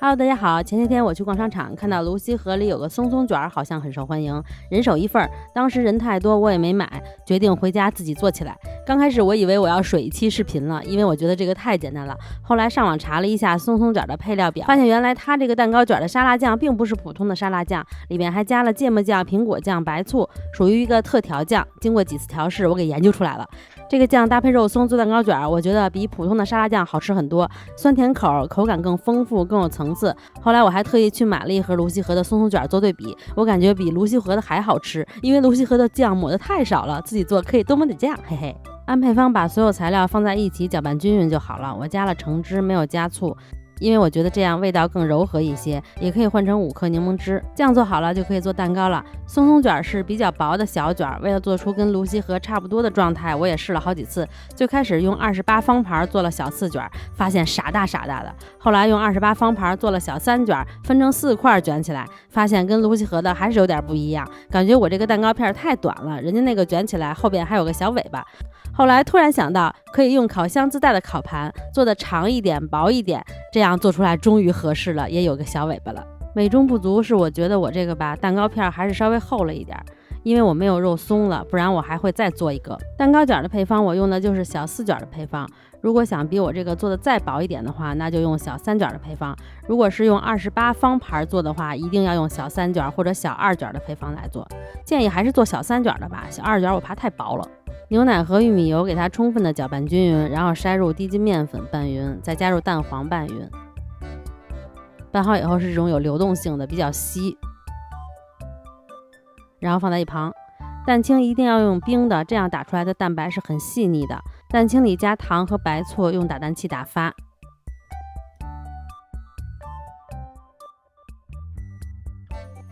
Hello， 大家好。前些天我去逛商场，看到泸溪河里有个松松卷，好像很受欢迎，人手一份。当时人太多，我也没买，决定回家自己做起来。刚开始我以为我要水一期视频了，因为我觉得这个太简单了。后来上网查了一下松松卷的配料表，发现原来它这个蛋糕卷的沙拉酱并不是普通的沙拉酱，里面还加了芥末酱、苹果酱、白醋，属于一个特调酱。经过几次调试，我给研究出来了。这个酱搭配肉松做蛋糕卷，我觉得比普通的沙拉酱好吃很多，酸甜口，口感更丰富，更有层次。后来我还特意去买了一盒泸溪河的松松卷做对比，我感觉比泸溪河的还好吃，因为泸溪河的酱抹的太少了，自己做可以多抹点酱，嘿嘿。按配方把所有材料放在一起搅拌均匀就好了。我加了橙汁，没有加醋，因为我觉得这样味道更柔和一些，也可以换成5克柠檬汁。酱做好了就可以做蛋糕了。松松卷是比较薄的小卷，为了做出跟泸溪河差不多的状态，我也试了好几次。最开始用28方盘做了小4卷，发现傻大的。后来用28方盘做了小3卷，分成4块卷起来，发现跟泸溪河的还是有点不一样，感觉我这个蛋糕片太短了，人家那个卷起来后边还有个小尾巴。后来突然想到，可以用烤箱自带的烤盘做的长一点、薄一点，这样做出来终于合适了，也有个小尾巴了。美中不足是我觉得我这个吧，蛋糕片还是稍微厚了一点，因为我没有肉松了，不然我还会再做一个。蛋糕卷的配方我用的就是小4卷的配方，如果想比我这个做的再薄一点的话，那就用小3卷的配方。如果是用28方盘做的话，一定要用小3卷或者小2卷的配方来做。建议还是做小3卷的吧，小2卷我怕太薄了。牛奶和玉米油给它充分的搅拌均匀，然后筛入低筋面粉拌匀，再加入蛋黄拌匀。拌好以后是这种有流动性的，比较稀，然后放在一旁。蛋清一定要用冰的，这样打出来的蛋白是很细腻的。蛋清里加糖和白醋，用打蛋器打发。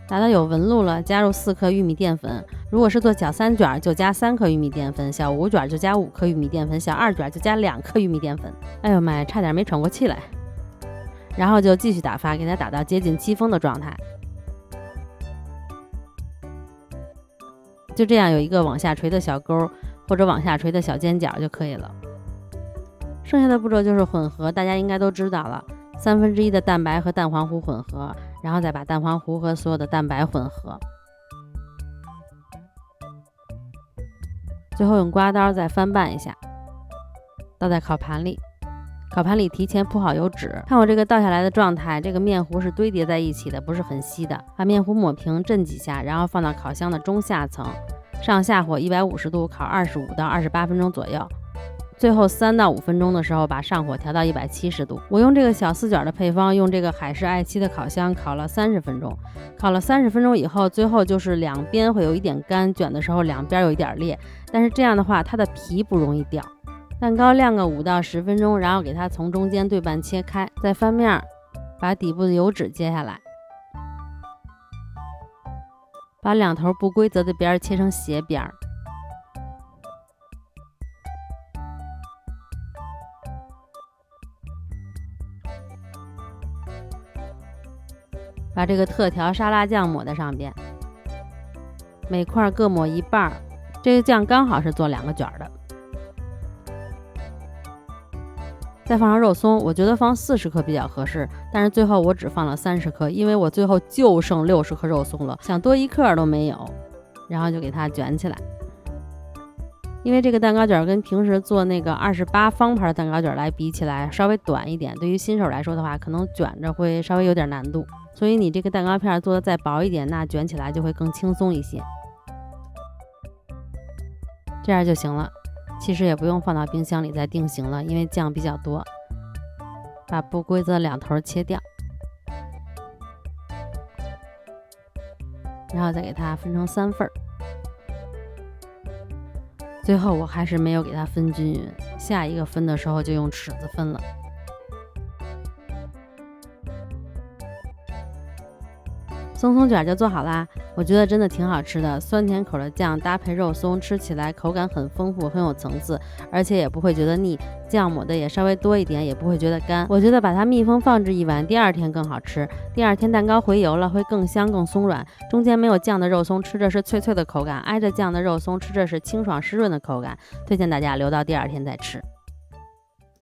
打到有纹路了，加入4克玉米淀粉。如果是做小3卷，就加3克玉米淀粉；小5卷就加5克玉米淀粉；小2卷就加2克玉米淀粉。哎呦妈呀，差点没喘过气来。然后就继续打发，给它打到接近戚风的状态。就这样有一个往下垂的小钩，或者往下垂的小尖角就可以了。剩下的步骤就是混合，大家应该都知道了。1/3的蛋白和蛋黄糊混合，然后再把蛋黄糊和所有的蛋白混合，最后用刮刀再翻拌一下，倒在烤盘里。烤盘里提前铺好油纸，看我这个倒下来的状态，这个面糊是堆叠在一起的，不是很稀的。把面糊抹平，震几下，然后放到烤箱的中下层，上下火150度烤25到28分钟左右。最后3到5分钟的时候，把上火调到170度。我用这个小4卷的配方，用这个海仕i7的烤箱烤了30分钟。烤了30分钟以后，最后就是两边会有一点干，卷的时候两边有一点裂，但是这样的话，它的皮不容易掉。蛋糕晾个5到10分钟，然后给它从中间对半切开，再翻面，把底部的油纸揭下来，把两头不规则的边切成斜边。把这个特调沙拉酱抹在上边，每块各抹一半，这个酱刚好是做2个卷的。再放上肉松，我觉得放40克比较合适，但是最后我只放了30克，因为我最后就剩60克肉松了，想多1克都没有，然后就给它卷起来。因为这个蛋糕卷跟平时做那个28方盘蛋糕卷来比起来稍微短一点，对于新手来说的话，可能卷着会稍微有点难度，所以你这个蛋糕片做的再薄一点，那卷起来就会更轻松一些。这样就行了。其实也不用放到冰箱里再定型了，因为酱比较多。把不规则的两头切掉，然后再给它分成3份。最后我还是没有给它分均匀，下一个分的时候就用尺子分了。松松卷就做好啦，我觉得真的挺好吃的，酸甜口的酱搭配肉松，吃起来口感很丰富，很有层次，而且也不会觉得腻，酱抹的也稍微多一点，也不会觉得干。我觉得把它密封放置1晚，第2天更好吃。第2天蛋糕回油了，会更香更松软，中间没有酱的肉松吃着是脆脆的口感，挨着酱的肉松吃着是清爽湿润的口感，推荐大家留到第2天再吃。